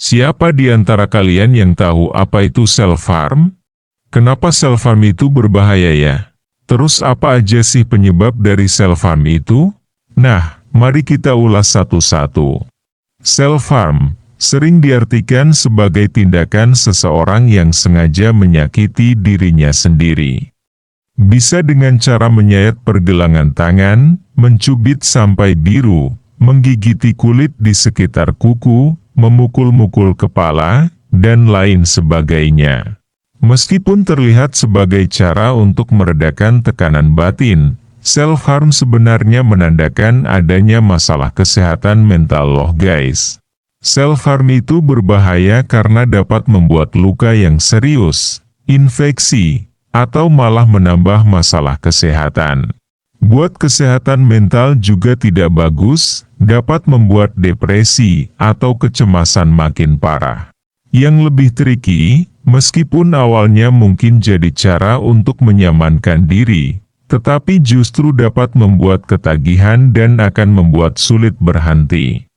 Siapa di antara kalian yang tahu apa itu self-harm? Kenapa self-harm itu berbahaya ya? Terus apa aja sih penyebab dari self-harm itu? Nah, mari kita ulas satu-satu. Self-harm sering diartikan sebagai tindakan seseorang yang sengaja menyakiti dirinya sendiri. Bisa dengan cara menyayat pergelangan tangan, mencubit sampai biru, menggigiti kulit di sekitar kuku, memukul-mukul kepala, dan lain sebagainya. Meskipun terlihat sebagai cara untuk meredakan tekanan batin, self-harm sebenarnya menandakan adanya masalah kesehatan mental loh guys. Self-harm itu berbahaya karena dapat membuat luka yang serius, infeksi, atau malah menambah masalah kesehatan. Buat kesehatan mental juga tidak bagus, dapat membuat depresi atau kecemasan makin parah. Yang lebih tricky, meskipun awalnya mungkin jadi cara untuk menyamankan diri, tetapi justru dapat membuat ketagihan dan akan membuat sulit berhenti.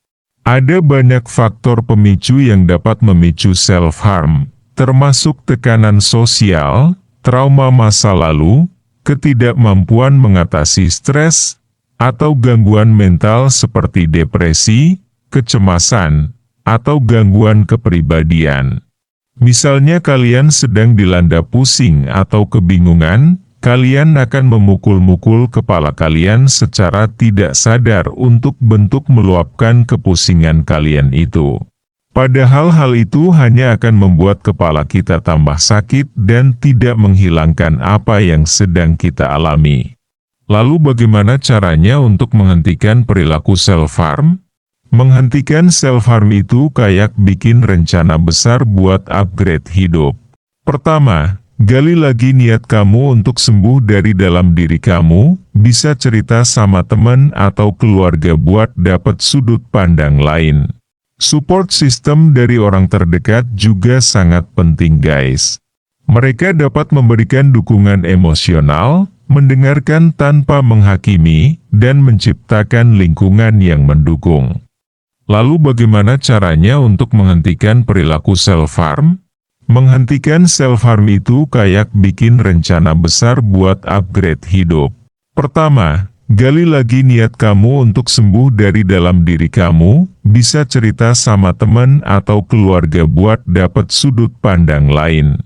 Ada banyak faktor pemicu yang dapat memicu self-harm, termasuk tekanan sosial, trauma masa lalu, ketidakmampuan mengatasi stres, atau gangguan mental seperti depresi, kecemasan, atau gangguan kepribadian. Misalnya kalian sedang dilanda pusing atau kebingungan, kalian akan memukul-mukul kepala kalian secara tidak sadar untuk bentuk meluapkan kepusingan kalian itu. Padahal hal itu hanya akan membuat kepala kita tambah sakit dan tidak menghilangkan apa yang sedang kita alami. Lalu bagaimana caranya untuk menghentikan perilaku self-harm? Menghentikan self-harm itu kayak bikin rencana besar buat upgrade hidup. Pertama, gali lagi niat kamu untuk sembuh dari dalam diri kamu, bisa cerita sama teman atau keluarga buat dapat sudut pandang lain. Support system dari orang terdekat juga sangat penting guys. Mereka dapat memberikan dukungan emosional, mendengarkan tanpa menghakimi, dan menciptakan lingkungan yang mendukung. Lalu bagaimana caranya untuk menghentikan perilaku self-harm? Menghentikan self-harm itu kayak bikin rencana besar buat upgrade hidup. Pertama, gali lagi niat kamu untuk sembuh dari dalam diri kamu, bisa cerita sama teman atau keluarga buat dapat sudut pandang lain.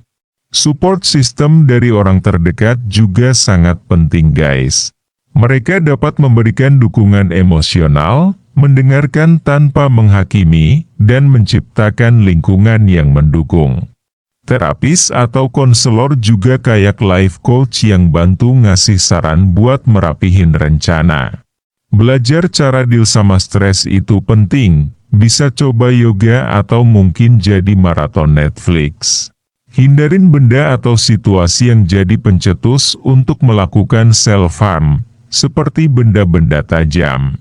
Support system dari orang terdekat juga sangat penting guys. Mereka dapat memberikan dukungan emosional, mendengarkan tanpa menghakimi, dan menciptakan lingkungan yang mendukung. Terapis atau konselor juga kayak life coach yang bantu ngasih saran buat merapihin rencana. Belajar cara deal sama stres itu penting, bisa coba yoga atau mungkin jadi maraton Netflix. Hindarin benda atau situasi yang jadi pencetus untuk melakukan self-harm, seperti benda-benda tajam.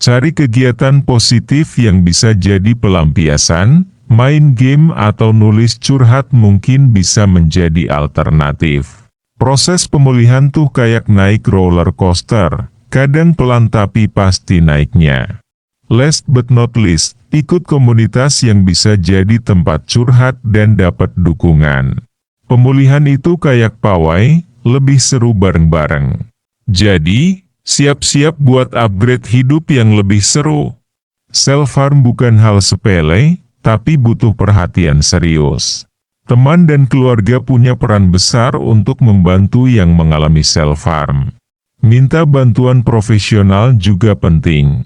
Cari kegiatan positif yang bisa jadi pelampiasan, main game atau nulis curhat mungkin bisa menjadi alternatif. Proses pemulihan tuh kayak naik roller coaster, kadang pelan tapi pasti naiknya. Last but not least, ikut komunitas yang bisa jadi tempat curhat dan dapat dukungan. Pemulihan itu kayak pawai, lebih seru bareng-bareng. Jadi, siap-siap buat upgrade hidup yang lebih seru. Self-harm bukan hal sepele, tapi butuh perhatian serius. Teman dan keluarga punya peran besar untuk membantu yang mengalami self-harm. Minta bantuan profesional juga penting.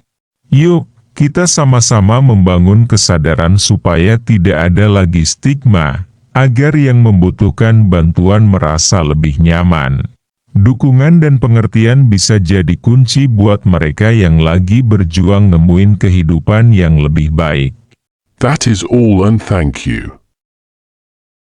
Yuk, kita sama-sama membangun kesadaran supaya tidak ada lagi stigma, agar yang membutuhkan bantuan merasa lebih nyaman. Dukungan dan pengertian bisa jadi kunci buat mereka yang lagi berjuang nemuin kehidupan yang lebih baik. That is all and thank you.